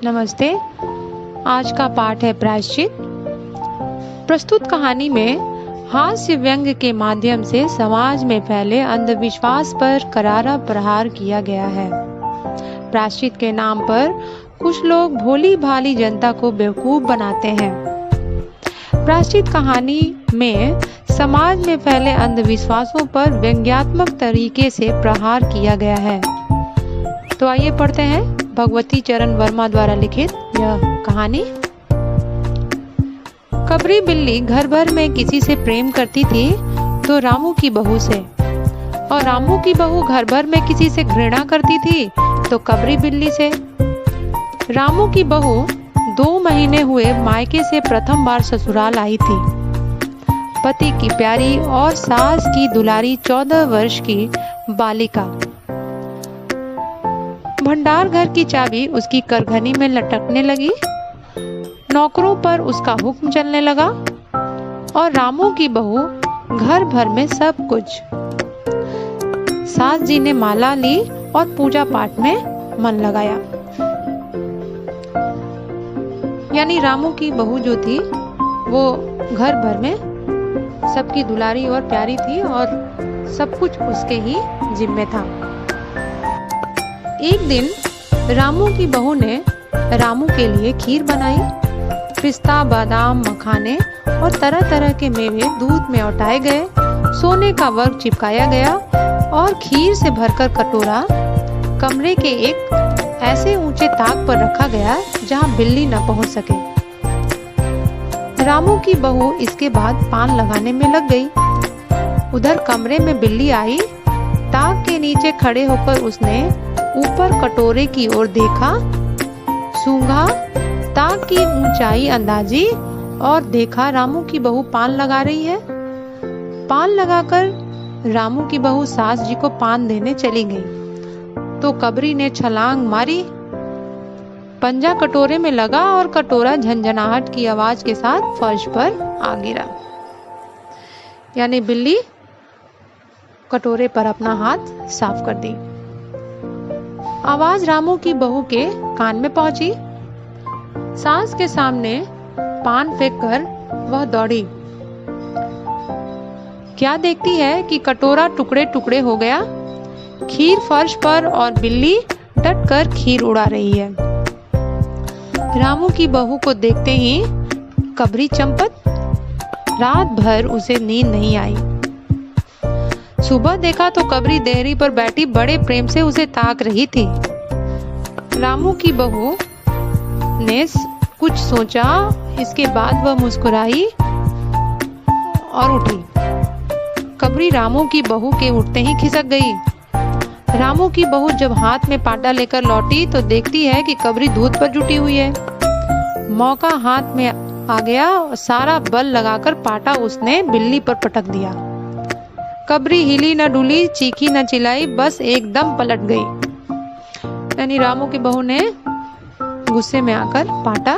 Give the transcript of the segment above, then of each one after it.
नमस्ते। आज का पाठ है प्रायश्चित। प्रस्तुत कहानी में हास्य व्यंग्य के माध्यम से समाज में फैले अंधविश्वास पर करारा प्रहार किया गया है। प्रायश्चित के नाम पर कुछ लोग भोली भाली जनता को बेवकूफ बनाते हैं। प्रायश्चित कहानी में समाज में फैले अंधविश्वासों पर व्यंग्यात्मक तरीके से प्रहार किया गया है। तो आइए पढ़ते हैं भगवती चरण वर्मा द्वारा लिखित यह कहानी। कबरी बिल्ली घर भर में किसी से प्रेम करती थी तो रामू की बहू से, और रामू की बहू घर भर में किसी से घृणा करती थी तो कबरी बिल्ली से। रामू की बहू 2 महीने हुए मायके से प्रथम बार ससुराल आई थी। पति की प्यारी और सास की दुलारी 14 वर्ष की बालिका। भंडार घर की चाबी उसकी करघनी में लटकने लगी। नौकरों पर उसका हुक्म चलने लगा और रामू की बहू घर भर में सब कुछ। सास जी ने माला ली और पूजा पाठ में मन लगाया। यानी रामू की बहू जो थी वो घर भर में सबकी दुलारी और प्यारी थी और सब कुछ उसके ही जिम्मे था। एक दिन रामू की बहू ने रामू के लिए खीर बनाई। पिस्ता, बादाम, मखाने और तरह तरह के मेवे दूध में औटाए गए। सोने का वर्क चिपकाया गया और खीर से भरकर कटोरा कमरे के एक ऐसे ऊंचे ताक पर रखा गया जहां बिल्ली न पहुंच सके। रामू की बहू इसके बाद पान लगाने में लग गई। उधर कमरे में बिल्ली आई। ताक के नीचे खड़े होकर उसने ऊपर कटोरे की ओर देखा, सूंघा, ताक की ऊंचाई अंदाजी और देखा रामू की बहू पान लगा रही है। पान लगाकर रामू की बहू सास जी को पान देने चली गई तो कबरी ने छलांग मारी। पंजा कटोरे में लगा और कटोरा झंझनाहट की आवाज के साथ फर्श पर आ गिरा। यानी बिल्ली कटोरे पर अपना हाथ साफ कर दी। आवाज रामू की बहू के कान में पहुंची। सास के सामने पान फेंककर वह दौड़ी। क्या देखती है कि कटोरा टुकड़े टुकड़े हो गया। खीर फर्श पर और बिल्ली डटकर खीर उड़ा रही है। रामू की बहू को देखते ही कबरी चंपत। रात भर उसे नींद नहीं आई। सुबह देखा तो कबरी देहरी पर बैठी बड़े प्रेम से उसे ताक रही थी। रामू की बहू ने कुछ सोचा, इसके बाद वह मुस्कुराई और उठी। कबरी रामू की बहू के उठते ही खिसक गई। रामू की बहू जब हाथ में पाटा लेकर लौटी तो देखती है कि कबरी दूध पर जुटी हुई है। मौका हाथ में आ गया और सारा बल लगाकर पाटा उसने बिल्ली पर पटक दिया। कबरी हिली न डुली, चीखी न चिल्लाई, बस एकदम पलट गई। यानी रामू की बहू ने गुस्से में आकर पाटा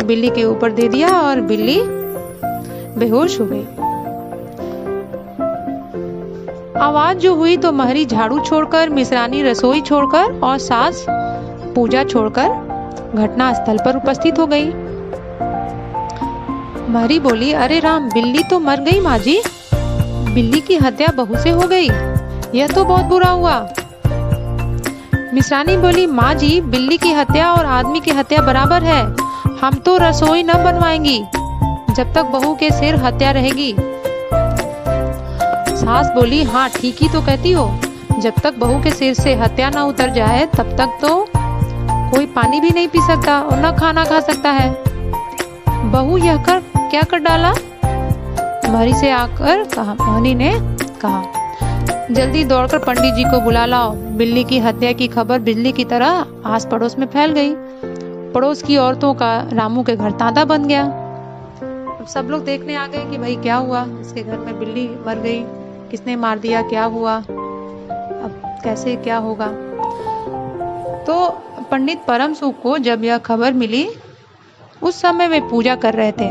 बिल्ली के ऊपर दे दिया और बिल्ली बेहोश हो गई। आवाज जो हुई तो महरी झाड़ू छोड़कर, मिसरानी रसोई छोड़कर और सास पूजा छोड़कर घटना स्थल पर उपस्थित हो गई। महरी बोली, अरे राम, बिल्ली तो मर गई माँ जी। बिल्ली की हत्या बहू से हो गई, यह तो बहुत बुरा हुआ। मिसरानी बोली, माँ जी, बिल्ली की हत्या और आदमी की हत्या बराबर है। हम तो रसोई न बनवाएंगी जब तक बहू के सिर हत्या रहेगी। सास बोली, हाँ ठीक ही तो कहती हो। जब तक बहू के सिर से हत्या न उतर जाए तब तक तो कोई पानी भी नहीं पी सकता और न खाना खा सकता है। बहू यह कर क्या कर डाला? महरी से आकर कहा, महरी ने कहा, जल्दी दौड़कर पंडित जी को बुला लाओ। बिल्ली की हत्या की खबर बिजली की तरह आस पड़ोस में फैल गई। पड़ोस की औरतों का रामू के घर तांता बन गया। अब सब लोग देखने आ गए कि भाई क्या हुआ, इसके घर में बिल्ली मर गई, किसने मार दिया, क्या हुआ, अब कैसे क्या होगा। तो पंडित परम सुख को जब यह खबर मिली, उस समय वे पूजा कर रहे थे।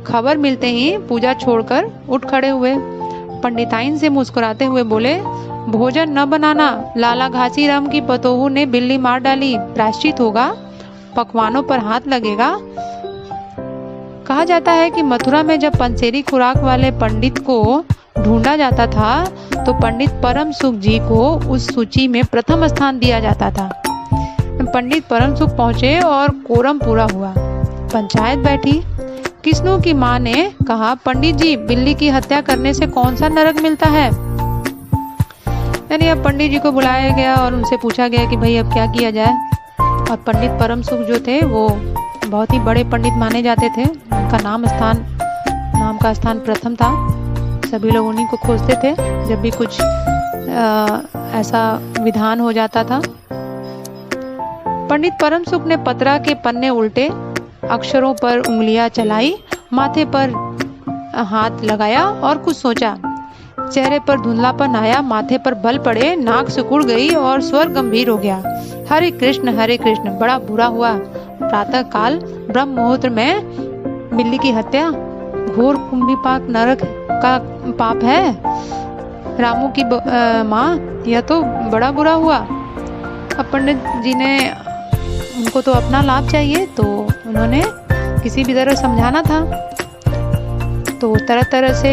खबर मिलते ही पूजा छोड़कर उठ खड़े हुए। पंडिताइन से मुस्कुराते हुए बोले, भोजन न बनाना, लाला घासीराम की पतोहू ने बिल्ली मार डाली, प्रायश्चित होगा। पकवानों पर हाथ लगेगा। कहा जाता है कि मथुरा में जब पंसेरी खुराक वाले पंडित को ढूंढा जाता था तो पंडित परम सुख जी को उस सूची में प्रथम स्थान दिया जाता था। पंडित परम सुख पहुंचे और कोरम पूरा हुआ। पंचायत बैठी। किस्नू की माँ ने कहा, पंडित जी, बिल्ली की हत्या करने से कौन सा नरक मिलता है? यानी अब पंडित जी को बुलाया गया और उनसे पूछा गया कि भाई अब क्या किया जाए। और पंडित परम सुख जो थे वो बहुत ही बड़े पंडित माने जाते थे। उनका नाम का स्थान प्रथम था। सभी लोग उन्हीं को खोजते थे जब भी कुछ ऐसा विधान हो जाता था। पंडित परम सुख ने पतरा के पन्ने उल्टे, अक्षरों पर उंगलियां चलाई, माथे पर हाथ लगाया और कुछ सोचा। चेहरे पर धुंधलापन आया, माथे पर बल पड़े, नाक सिकुड़ गई और स्वर गंभीर हो गया। हरे कृष्ण, बड़ा बुरा हुआ। प्रातः काल ब्रह्म मुहूर्त में बिल्ली की हत्या घोर कुंभीपाक नरक का पाप है। रामू की माँ, यह तो बड़ा बुरा हुआ। अब पंडित जी ने, उनको तो अपना लाभ चाहिए, तो उन्होंने किसी भी तरह समझाना था। तो तरह तरह से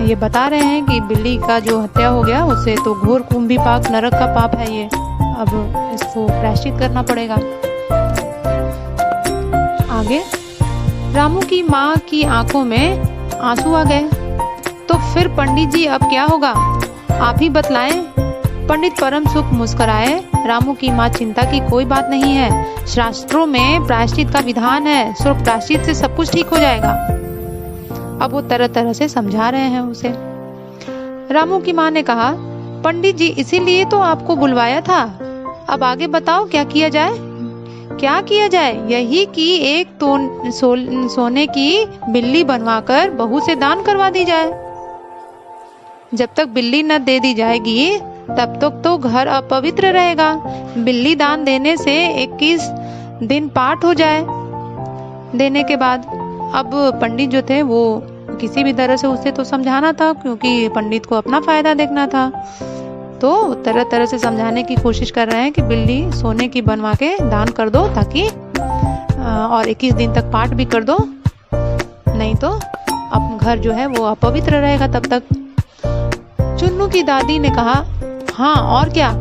ये बता रहे हैं कि बिल्ली का जो हत्या हो गया उससे तो घोर कुंभीपाक नरक का पाप है ये, अब इसको प्रायश्चित करना पड़ेगा। आगे रामू की माँ की आंखों में आंसू आ गए। तो फिर पंडित जी अब क्या होगा, आप ही बतलाएं। पंडित परम सुख मुस्कुराए। रामू की माँ, चिंता की कोई बात नहीं है। शास्त्रों में प्रायश्चित का विधान है, सिर्फ प्रायश्चित से सब कुछ ठीक हो जाएगा। अब वो तरह तरह से समझा रहे हैं उसे। रामू की माँ ने कहा, पंडित जी, इसीलिए तो आपको बुलवाया था। अब आगे बताओ क्या किया जाए? क्या किया जाए? यही कि एक सोने की बिल्ली बनवाकर बहू से दान करवा दी जाए। जब तक बिल्ली न दे दी जाएगी तब तक तो घर अपवित्र रहेगा। बिल्ली दान देने से 21 दिन पाठ हो जाए। देने के बाद अब पंडित जो थे वो किसी भी तरह से उसे तो समझाना था, क्योंकि पंडित को अपना फायदा देखना था। तो तरह तरह से समझाने की कोशिश कर रहे हैं कि बिल्ली सोने की बनवा के दान कर दो, ताकि और 21 दिन तक पाठ भी कर दो, नहीं तो अपना घर जो है वो अपवित्र रहेगा तब तक। चुन्नू की दादी ने कहा, हाँ और क्या,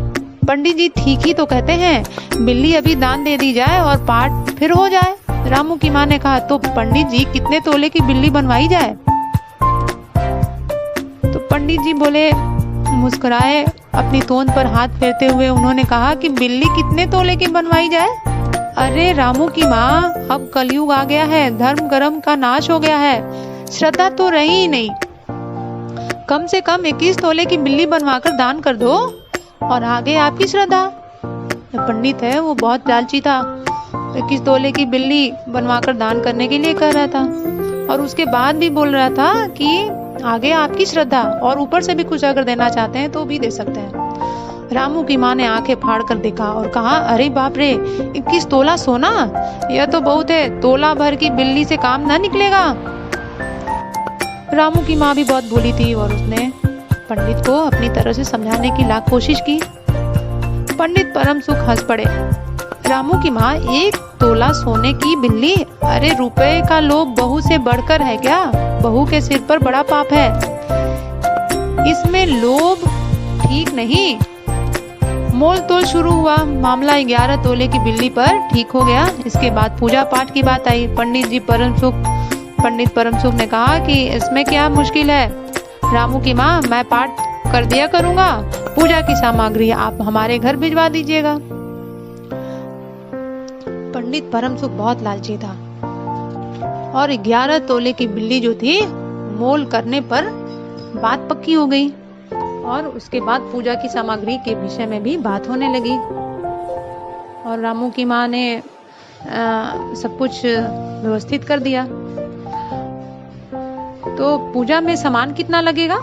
पंडित जी ठीक ही तो कहते हैं, बिल्ली अभी दान दे दी जाए और पाठ फिर हो जाए। रामू की माँ ने कहा, तो पंडित जी कितने तोले की बिल्ली बनवाई जाए? तो पंडित जी बोले, मुस्कुराए, अपनी तोंद पर हाथ फेरते हुए उन्होंने कहा कि बिल्ली कितने तोले की बनवाई जाए? अरे रामू की माँ, अब कलयुग आ गया है, धर्म कर्म का नाश हो गया है, श्रद्धा तो रही ही नहीं। कम से कम 21 तोले की बिल्ली बनवाकर दान कर दो और आगे आपकी श्रद्धा। पंडित है वो बहुत लालची था, 21 तोले की बिल्ली बनवाकर दान करने के लिए कह रहा था और उसके बाद भी बोल रहा था कि आगे आपकी श्रद्धा, और ऊपर से भी कुछ अगर देना चाहते हैं तो भी दे सकते हैं। रामू की माँ ने आंखें फाड़ कर देखा और कहा, अरे बाप रे, 21 तोला सोना, यह तो बहुत है, तोला भर की बिल्ली से काम ना निकलेगा। रामू की माँ भी बहुत भोली थी और उसने पंडित को अपनी तरह से समझाने की लाख कोशिश की। पंडित परम सुख हंस पड़े। रामू की माँ, 1 तोला सोने की बिल्ली, अरे रुपए का लोभ बहू से बढ़कर है क्या? बहू के सिर पर बड़ा पाप है, इसमें लोभ ठीक नहीं। मोल तोल शुरू हुआ। मामला 11 तोले की बिल्ली पर ठीक हो गया। इसके बाद पूजा पाठ की बात आई। पंडित परम सुख ने कहा कि इसमें क्या मुश्किल है, रामू की माँ, मैं पाठ कर दिया करूंगा, पूजा की सामग्री आप हमारे घर भिजवा दीजिएगा। पंडित परम सुख बहुत लालची था और 11 तोले की बिल्ली जो थी मोल करने पर बात पक्की हो गई और उसके बाद पूजा की सामग्री के विषय में भी बात होने लगी और रामू की माँ ने सब कुछ व्यवस्थित कर दिया। तो पूजा में सामान कितना लगेगा?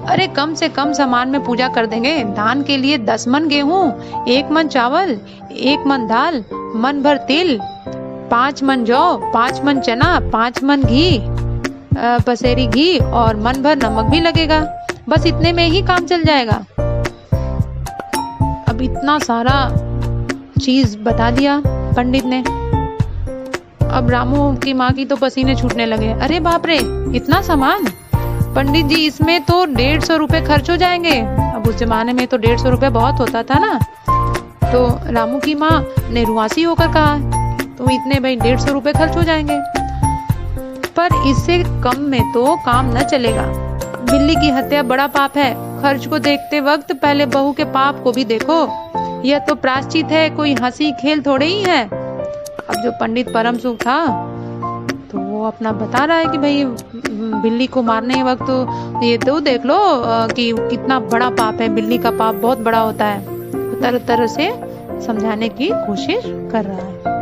अरे कम से कम सामान में पूजा कर देंगे। दान के लिए 10 मन गेहूं, 1 मन चावल, 1 मन दाल, मन भर तिल, 5 मन जौ, 5 मन चना, 5 मन घी, पसेरी घी और मन भर नमक भी लगेगा। बस इतने में ही काम चल जाएगा। अब इतना सारा चीज बता दिया पंडित ने। अब रामू की माँ की तो पसीने छूटने लगे। अरे बाप रे, इतना सामान! पंडित जी, इसमें तो 150 रुपए खर्च हो जाएंगे। अब उस जमाने में तो 150 रुपए बहुत होता था ना। तो रामू की माँ ने रुआसी होकर कहा, तो इतने भाई 150 रुपए खर्च हो जाएंगे, पर इससे कम में तो काम न चलेगा। बिल्ली की हत्या बड़ा पाप है। खर्च को देखते वक्त पहले बहू के पाप को भी देखो। यह तो प्रायश्चित है, कोई हंसी खेल थोड़े ही है। अब जो पंडित परम सुख था तो वो अपना बता रहा है कि भाई बिल्ली को मारने वक्त तो ये तो देख लो कि कितना बड़ा पाप है, बिल्ली का पाप बहुत बड़ा होता है। तरह तरह से समझाने की कोशिश कर रहा है।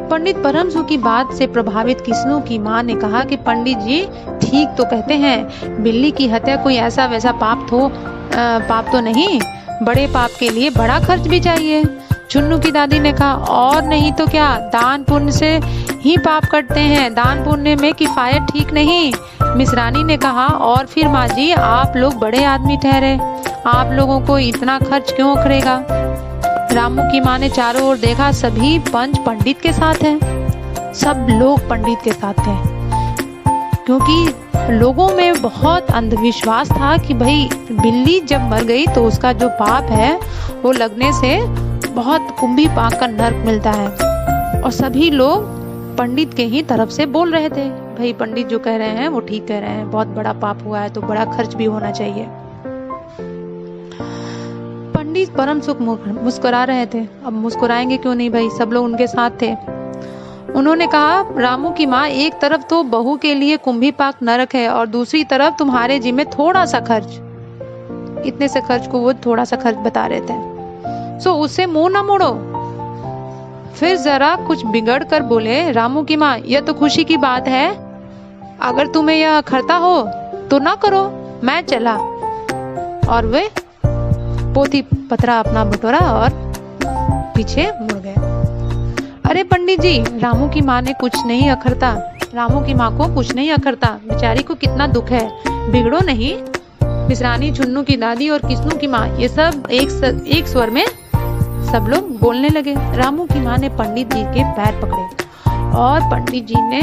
पंडित परम सुख की बात से प्रभावित किस्नू की माँ ने कहा कि पंडित जी ठीक तो कहते हैं, बिल्ली की हत्या कोई ऐसा वैसा पाप तो नहीं, बड़े पाप के लिए बड़ा खर्च भी चाहिए। चुन्नू की दादी ने कहा, और नहीं तो क्या, दान पुण्य से ही पाप कटते हैं, दान पुण्य में किफायत ठीक नहीं। मिसरानी ने कहा, और फिर माँ जी आप लोग बड़े आदमी ठहरे, आप लोगों को इतना खर्च क्यों करेगा। रामू की माँ ने चारों ओर देखा, सभी पंच पंडित के साथ हैं, सब लोग पंडित के साथ हैं, क्योंकि लोगों में बहुत अंधविश्वास था कि भाई बिल्ली जब मर गई तो उसका जो पाप है वो लगने से बहुत कुंभी पाक का नर्क मिलता है। और सभी लोग पंडित के ही तरफ से बोल रहे थे, भाई पंडित जो कह रहे हैं वो ठीक कह रहे हैं, बहुत बड़ा पाप हुआ है तो बड़ा खर्च भी होना चाहिए। पंडित परम सुख मुस्कुरा रहे थे। अब मुस्कुराएंगे क्यों नहीं भाई, सब लोग उनके साथ थे। उन्होंने कहा, रामू की माँ, एक तरफ तो बहू के लिए कुंभी पाक नरक है और दूसरी तरफ तुम्हारे जिम्मे थोड़ा सा खर्च, इतने से खर्च को वो थोड़ा सा खर्च बता रहे थे। सो उससे मुंह न मोड़ो। फिर जरा कुछ बिगड़ कर बोले, रामू की माँ, यह तो खुशी की बात है, अगर तुम्हें यह अखरता हो तो ना करो, मैं चला। और वे पोथी पत्रा अपना बटोरा और पीछे मुड़ गए। अरे पंडित जी, रामू की माँ ने कुछ नहीं अखरता, रामू की माँ को कुछ नहीं अखरता, बेचारी को कितना दुख है, बिगड़ो नहीं। मिसरानी, चुन्नू की दादी और किस्नू की माँ, ये सब एक स्वर में सब लोग बोलने लगे। रामू की माँ ने पंडित जी के पैर पकड़े और पंडित जी ने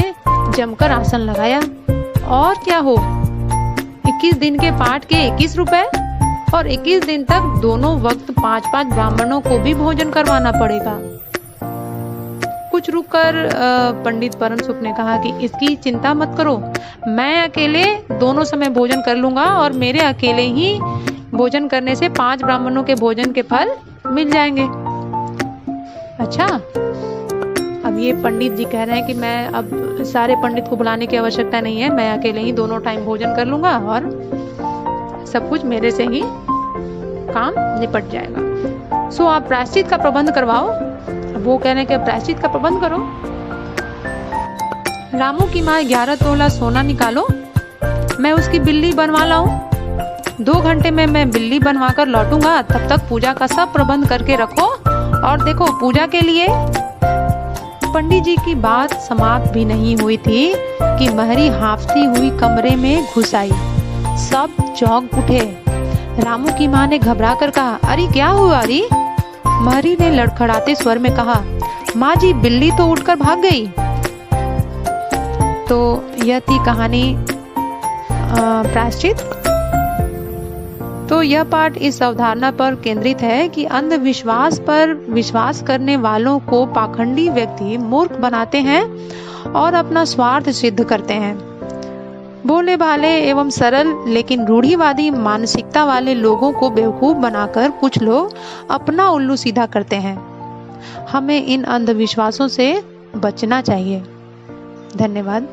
जमकर आसन लगाया। और क्या हो, 21 दिन के पाठ के 21 रुपए और 21 दिन तक दोनों वक्त 5-5 ब्राह्मणों को भी भोजन करवाना पड़ेगा। कुछ रुककर पंडित परम सुख ने कहा कि इसकी चिंता मत करो, मैं अकेले दोनों समय भोजन कर लूंगा और मेरे अकेले ही भोजन करने से 5 ब्राह्मणों के भोजन के फल मिल जाएंगे। अच्छा, अब ये पंडित जी कह रहे हैं कि मैं अब सारे पंडित को बुलाने की आवश्यकता नहीं है, मैं अकेले ही दोनों टाइम भोजन कर लूंगा और सब कुछ मेरे से ही काम निपट जाएगा। सो आप प्रायश्चित का प्रबंध करवाओ। अब वो कह रहे हैं कि प्रायश्चित का प्रबंध करो। रामू की माँ 11 तोला सोना निकालो, मैं उसकी बिल्ली बनवा लाऊं। 2 घंटे में मैं बिल्ली बनवा कर लौटूंगा, तब तक पूजा का सब प्रबंध करके रखो। और देखो, पूजा के लिए। पंडित जी की बात समाप्त भी नहीं हुई थी कि महरी हाफती हुई कमरे में घुस आई। सब चौंक उठे। रामू की माँ ने घबरा कर कहा, अरे क्या हुआ री? महरी ने लड़खड़ाते स्वर में कहा, माँ जी, बिल्ली तो उठकर भाग गई। तो यह थी कहानी प्रायश्चित। तो यह पाठ इस अवधारणा पर केंद्रित है कि अंधविश्वास पर विश्वास करने वालों को पाखंडी व्यक्ति मूर्ख बनाते हैं और अपना स्वार्थ सिद्ध करते हैं। भोले भाले एवं सरल लेकिन रूढ़िवादी मानसिकता वाले लोगों को बेवकूफ बनाकर कुछ लोग अपना उल्लू सीधा करते हैं। हमें इन अंधविश्वासों से बचना चाहिए। धन्यवाद।